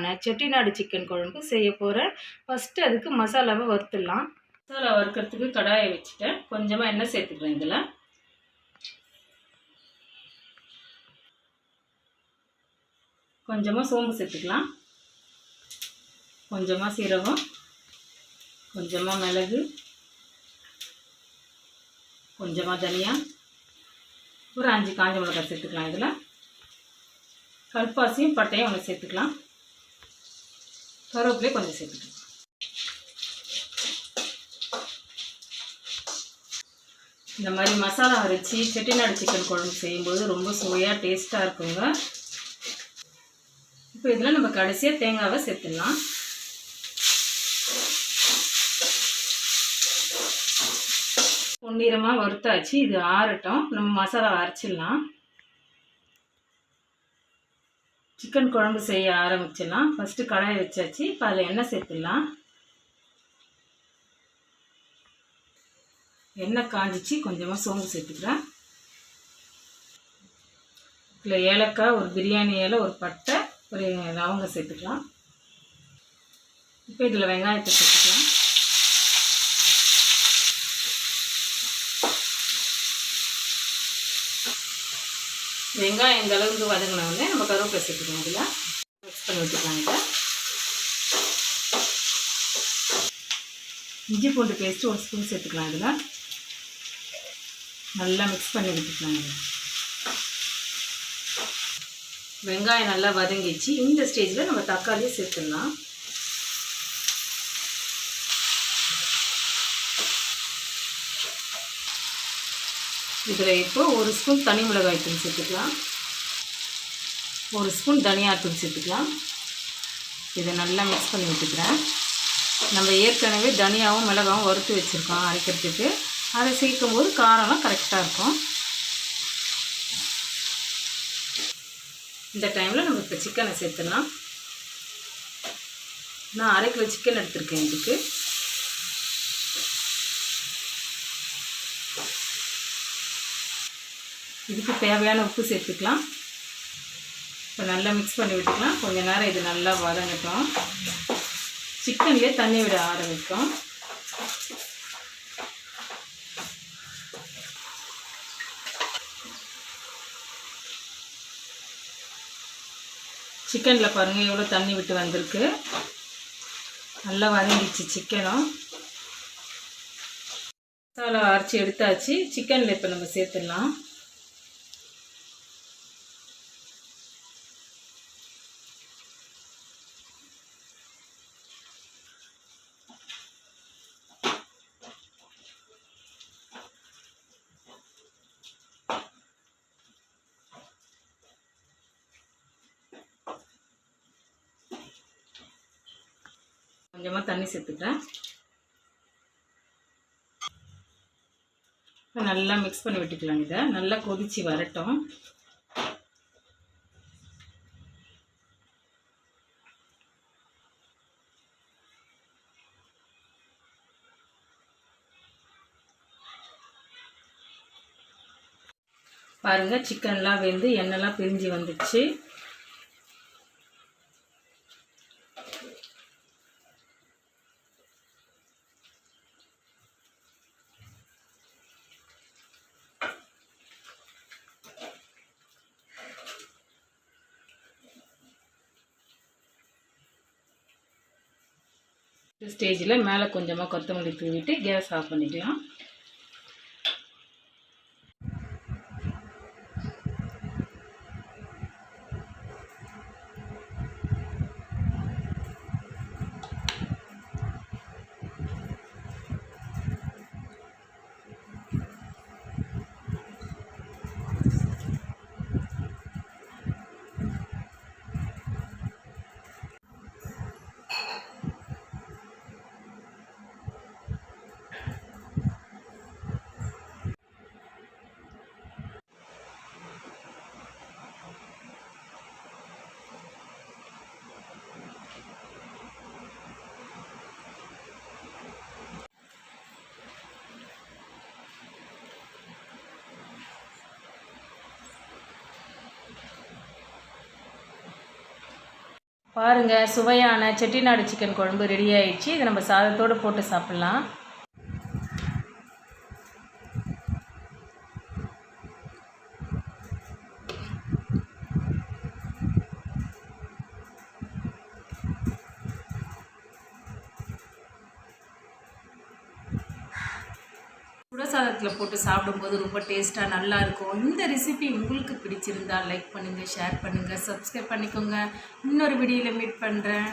சுவையான செட்டிநாடு சிக்கன் குழம்பு செய்ய போகிறேன். ஃபஸ்ட்டு அதுக்கு மசாலாவை வறுத்துடலாம். மசாலா வறுக்கிறதுக்கு கடாயை வச்சுட்டேன். கொஞ்சமாக எண்ணெய் சேர்த்துக்கிறேன். இதில் கொஞ்சமாக சோம்பு சேர்த்துக்கலாம், கொஞ்சமாக சீரகம், கொஞ்சமாக மிளகு, கொஞ்சமாக தனியா, ஒரு 5 காஞ்ச மிளகாய் சேர்த்துக்கலாம். இதில் கல்பாசியும் பட்டையும் ஒன்று சேர்த்துக்கலாம். கருவேப்பிலையும் கொஞ்சம் சேர்த்துக்கலாம். இந்த மாதிரி மசாலா அரைச்சி செட்டிநாடு சிக்கன் குழம்பு செய்யும்போது ரொம்ப சுவையாக டேஸ்ட்டாக இருக்குங்க. இப்போ இதில் நம்ம கடைசியாக தேங்காவை சேர்த்துடலாம். பொன்னிறமாக வறுத்தாச்சு. இது ஆறட்டும், நம்ம மசாலா அரைச்சிடலாம். சிக்கன் குழம்பு செய்ய ஆரம்பிச்சிடலாம். ஃபஸ்ட்டு கடாயை வச்சாச்சு. இப்போ அதில் எண்ணெய் சேர்த்துடலாம். எண்ணெய் காஞ்சிச்சு. கொஞ்சமாக சோம்பு சேர்த்துக்கிறேன். இதில் ஏலக்காய், ஒரு பிரியாணி இலை, ஒரு பட்டை, ஒரு லவங்கம் சேர்த்துக்கலாம். இப்போ இதில் வெங்காயத்தை சேர்த்துக்கலாம். வெங்காயம் இந்த அளவுக்கு வதங்கினோடனே நம்ம கருவேப்பிலை சேர்த்துக்கலாம். இதில் மிக்ஸ் பண்ணி வச்சுக்கலாம். இதில் இஞ்சி பூண்டு பேஸ்ட்டு ஒரு ஸ்பூன் சேர்த்துக்கலாம். இதில் நல்லா மிக்ஸ் பண்ணி விட்டுக்கலாம். இதில் வெங்காயம் நல்லா வதங்கிச்சு. இந்த ஸ்டேஜில் நம்ம தக்காளியை சேர்த்துடலாம். இதில் இப்போ ஒரு ஸ்பூன் தனி மிளகாய் தூள் சேர்த்துக்கலாம், ஒரு ஸ்பூன் தனியாத்தூள் சேர்த்துக்கலாம். இதை நல்லா மிக்ஸ் பண்ணி விட்டுக்கிறேன். நம்ம ஏற்கனவே தனியாவும் மிளகாவும் வறுத்து வச்சுருக்கோம் அரைக்கிறதுக்கு. அதை சேர்க்கும் போது காரம்லாம் கரெக்டாக இருக்கும். இந்த டைமில் நம்ம இப்போ சிக்கனை சேர்த்துடலாம். நான் 1/2 கிலோ சிக்கன் எடுத்திருக்கேன். இதுக்கு தேவையான உப்பு சேர்த்துக்கலாம். இப்போ நல்லா மிக்ஸ் பண்ணி விட்டுக்கலாம். கொஞ்சம் நேரம் இது நல்லா வதங்கட்டும். சிக்கன்லேயே தண்ணி விட ஆரம்பிக்கும். சிக்கனில் பாருங்கள் எவ்வளோ தண்ணி விட்டு வந்திருக்கு. நல்லா வதங்கிச்சு சிக்கனும். மசாலா அரைச்சி எடுத்தாச்சு. சிக்கனில் இப்போ நம்ம சேர்த்துடலாம். கொஞ்சமாக தண்ணி சேர்த்துக்கிறேன். இப்போ நல்லா மிக்ஸ் பண்ணி விட்டுக்கலாம். இதை நல்லா கொதித்து வரட்டும். பாருங்கள், சிக்கன்லாம் வெந்து எண்ணெய்லாம் பிரிஞ்சு வந்துடுச்சு. இந்த ஸ்டேஜில் மேலே கொஞ்சமாக கொத்தமல்லி தூவிட்டு கேஸ் ஆஃப் பண்ணிக்கலாம். பாருங்கள், சுவையான செட்டிநாடு சிக்கன் குழம்பு ரெடி ஆயிடுச்சு. இதை நம்ம சாதத்தோடு போட்டு சாப்பிட்லாம். சுட சாதத்தில் போட்டு சாப்பிடும்போது ரொம்ப டேஸ்ட்டாக நல்லாயிருக்கும். இந்த ரெசிபி உங்களுக்கு பிடிச்சிருந்தால் லைக் பண்ணுங்கள், ஷேர் பண்ணுங்கள், சப்ஸ்கிரைப் பண்ணிக்கோங்க. இன்னொரு வீடியோவில் மீட் பண்ணுறேன்.